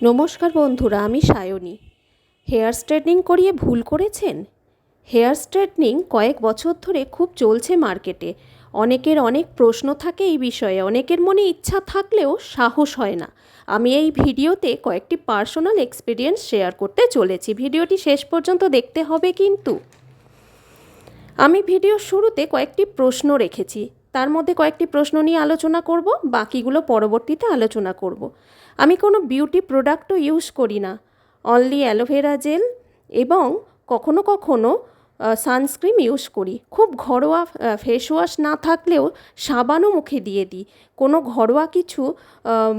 নমস্কার বন্ধুরা, আমি সায়নী। হেয়ার স্ট্রেটনিং করিয়ে ভুল করেছেন? হেয়ার স্ট্রেটনিং কয়েক বছর ধরে খুব চলছে মার্কেটে। অনেকের অনেক প্রশ্ন থাকে এই বিষয়ে, অনেকের মনে ইচ্ছা থাকলেও সাহস হয় না। আমি এই ভিডিওতে কয়েকটি পার্সোনাল এক্সপিরিয়েন্স শেয়ার করতে চলেছি। ভিডিওটি শেষ পর্যন্ত দেখতে হবে কিন্তু। আমি ভিডিওর শুরুতে কয়েকটি প্রশ্ন রেখেছি, তার মধ্যে কয়েকটি প্রশ্ন নিয়ে আলোচনা করব, বাকিগুলো পরবর্তীতে আলোচনা করব। আমি কোনো বিউটি প্রোডাক্টও ইউজ করি না, অনলি অ্যালোভেরা জেল এবং কখনো কখনো সানস্ক্রিন ইউজ করি। খুব ঘরোয়া ফেস ওয়াশ না থাকলেও সাবানও মুখে দিয়ে দিই। কোনো ঘরোয়া কিছু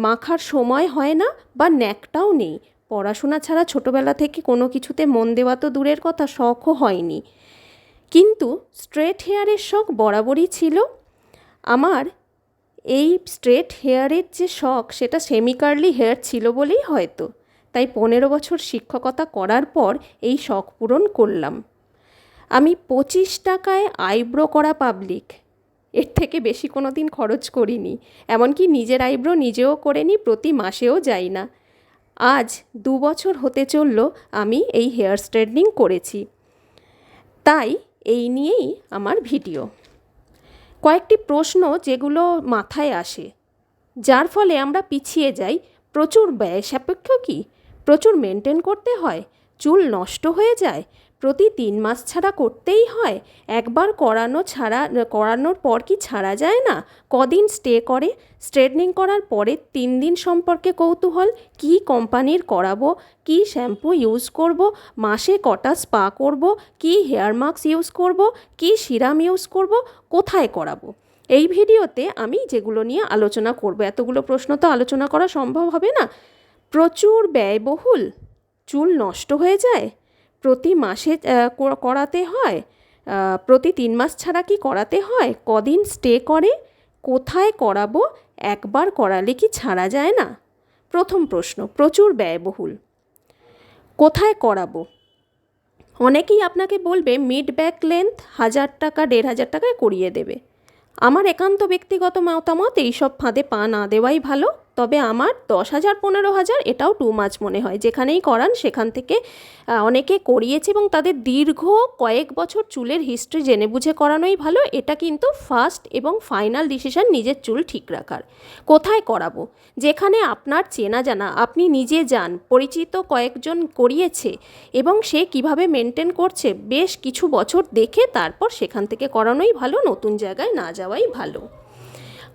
মাখার সময় হয় না বা ন্যাকটাও নেই। পড়াশোনা ছাড়া ছোটোবেলা থেকে কোনো কিছুতে মন দেওয়া তো দূরের কথা, শখও হয়নি। কিন্তু স্ট্রেট হেয়ারের শখ বরাবরই ছিল আমার। এই স্ট্রেট হেয়ারের যে শখ, সেটা সেমি কার্লি হেয়ার ছিল বলেই হয়তো, তাই 15 বছর শিক্ষকতা করার পর এই শখ পূরণ করলাম। আমি 25 টাকায় আইব্রো করা পাবলিক, এর থেকে বেশি কোনো দিন খরচ করিনি। এমনকি নিজের আইব্রো নিজেও করে নিই, প্রতি মাসেও যাই না। আজ 2 বছর হতে চলল আমি এই হেয়ার স্ট্রেটনিং করেছি, তাই এই নিয়েই আমার ভিডিও। কয়েকটি প্রশ্ন যেগুলো মাথায় আসে, যার ফলে আমরা পিছিয়ে যাই। প্রচুর ব্যয় সাপেক্ষ কি? প্রচুর মেনটেন করতে হয়? চুল নষ্ট হয়ে যায়? প্রতি 3 মাস ছাড়া করতেই হয়? একবার করানোর পর কি ছাড়া যায় না? কদিন স্টে করে? স্ট্রেটনিং করার পরের 3 দিন সম্পর্কে কৌতূহল। কি কোম্পানির করাবো? কি শ্যাম্পু ইউজ করব? মাসে কটা স্পা করব? কি হেয়ার মাস্ক ইউজ করব? কি সিরাম ইউজ করব? কোথায় করাবো? এই ভিডিওতে আমি যেগুলো নিয়ে আলোচনা করব, এতগুলো প্রশ্ন তো আলোচনা করা সম্ভব হবে না। প্রচুর ব্যয়বহুল, চুল নষ্ট হয়ে যায়, প্রতি মাসে করাতে হয়, প্রতি 3 মাস ছাড়া কি করাতে হয়, কদিন স্টে করে, কোথায় করাবো, একবার করালে কি ছাড়া যায় না? প্রথম প্রশ্ন, প্রচুর ব্যয়বহুল। কোথায় করাবো? অনেকেই আপনাকে বলবে মিড ব্যাক লেন্থ 1000 টাকা 1500 টাকায় করিয়ে দেবে। আমার একান্ত ব্যক্তিগত মতামত, এইসব ফাঁদে পা না দেওয়াই ভালো। তবে আমার 10,000 15,000 এটাও টু মাচ মনে হয়। যেখানেই করান সেখান থেকে অনেকে করিয়েছে এবং তাদের দীর্ঘ কয়েক বছর চুলের হিস্ট্রি জেনে বুঝে করানোই ভালো। এটা কিন্তু ফার্স্ট এবং ফাইনাল ডিসিশন নিজের চুল ঠিক রাখার। কোথায় করাবো? যেখানে আপনার চেনা জানা, আপনি নিজে যান, পরিচিত কয়েকজন করিয়েছে এবং সে কিভাবে মেনটেন করছে বেশ কিছু বছর দেখে তারপর সেখান থেকে করানোই ভালো, নতুন জায়গায় না যাওয়াই ভালো।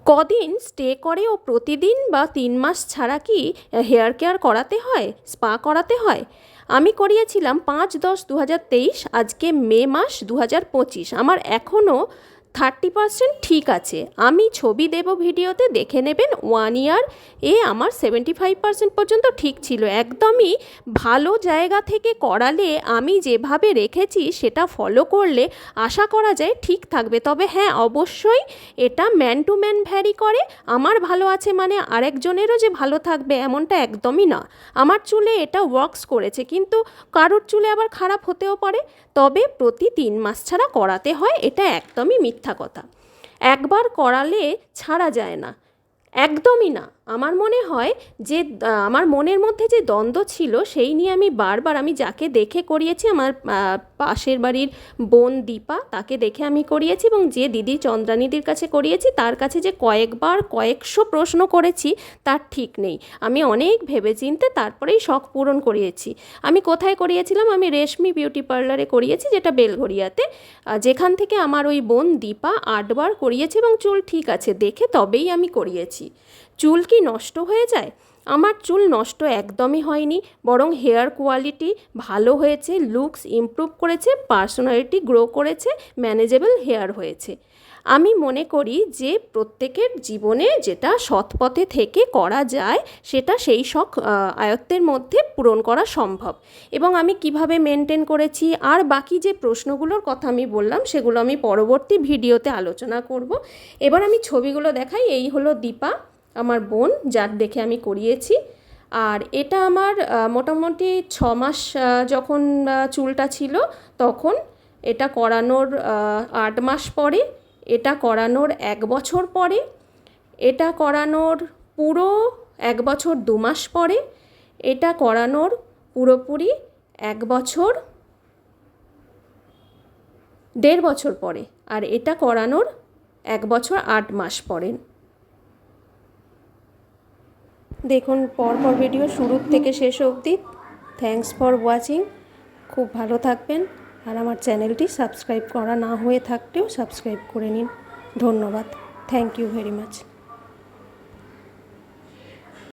কদিন স্টে করে ও প্রতিদিন বা 3 মাস ছাড়া কি হেয়ার কেয়ার করাতে হয়, স্পা করাতে হয়? আমি করিয়েছিলাম 5/10/2023, আজকে মে মাস 2025। আমার এখনও 30% ঠিক আছে। আমি ছবি দেব ভিডিওতে, দেখে নেবেন। 1 ইয়ার আমার 75% পর্যন্ত ঠিক ছিল। একদমই ভালো জায়গা থেকে করালে, আমি যেভাবে রেখেছি সেটা ফলো করলে আশা করা যায় ঠিক থাকবে। তবে হ্যাঁ, অবশ্যই এটা ম্যান টু ম্যান ভ্যারি করে। আমার ভালো আছে মানে আরেকজনেরও যে ভালো থাকবে এমনটা একদমই না। আমার চুলে এটা ওয়ার্কস করেছে, কিন্তু কারোর চুলে আবার খারাপ হতেও পারে। তবে প্রতি 3 মাস ছাড়া করাতে হয়, এটা একদমই মিথ্যা কথা। একবার করালে ছাড়া যায় না, একদমই না। আমার মনে হয় যে আমার মনের মধ্যে যে দ্বন্দ্ব ছিল সেই নিয়ে আমি বারবার, আমি যাকে দেখে করিয়েছি, আমার পাশের বাড়ির বোন দীপা, তাকে দেখে আমি করিয়েছি, এবং যে দিদি চন্দ্রানীদির কাছে করিয়েছি তার কাছে যে কয়েকবার কয়েকশো প্রশ্ন করেছি তার ঠিক নেই। আমি অনেক ভেবেচিন্তে তারপরেই শখ পূরণ করিয়েছি। আমি কোথায় করিয়েছিলাম? আমি রেশমি বিউটি পার্লারে করিয়েছি, যেটা বেলঘরিয়াতে, যেখান থেকে আমার ওই বোন দীপা 8 বার করিয়েছে এবং চুল ঠিক আছে দেখে তবেই আমি করিয়েছি। চুল কি নষ্ট হয়ে যায়? আমার চুল নষ্ট একদমই হয়নি, বরং হেয়ার কোয়ালিটি ভালো হয়েছে, লুকস ইমপ্রুভ করেছে, পার্সোনালিটি গ্রো করেছে, ম্যানেজেবল হেয়ার হয়েছে। আমি মনে করি যে প্রত্যেকের জীবনে যেটা সৎ পথে থেকে করা যায় সেটা সেই শখ আয়ত্তের মধ্যে পূরণ করা সম্ভব। এবং আমি কিভাবে মেনটেন করেছি আর বাকি যে প্রশ্নগুলোর কথা আমি বললাম সেগুলো আমি পরবর্তী ভিডিওতে আলোচনা করব। এবার আমি ছবিগুলো দেখাই। এই হলো দীপা, আমার বোন, যার দেখে আমি করিয়েছি। আর এটা আমার মোটামুটি 6 মাস যখন চুলটা ছিল তখন, এটা করানোর 8 মাস পরে, এটা করানোর 1 বছর পরে, এটা করানোর পুরো 1 বছর 2 মাস পরে, এটা করানোর পুরোপুরি 1 বছর 1.5 বছর পরে, আর এটা করানোর 1 বছর 8 মাস পরে। দেখুন পরপর ভিডিও শুরুর থেকে শেষ অবধি। Thanks for watching. খুব ভালো থাকবেন, আর আমার চ্যানেলটি সাবস্ক্রাইব করা না হয়ে থাকলেও সাবস্ক্রাইব করে নিন। ধন্যবাদ। Thank you very much.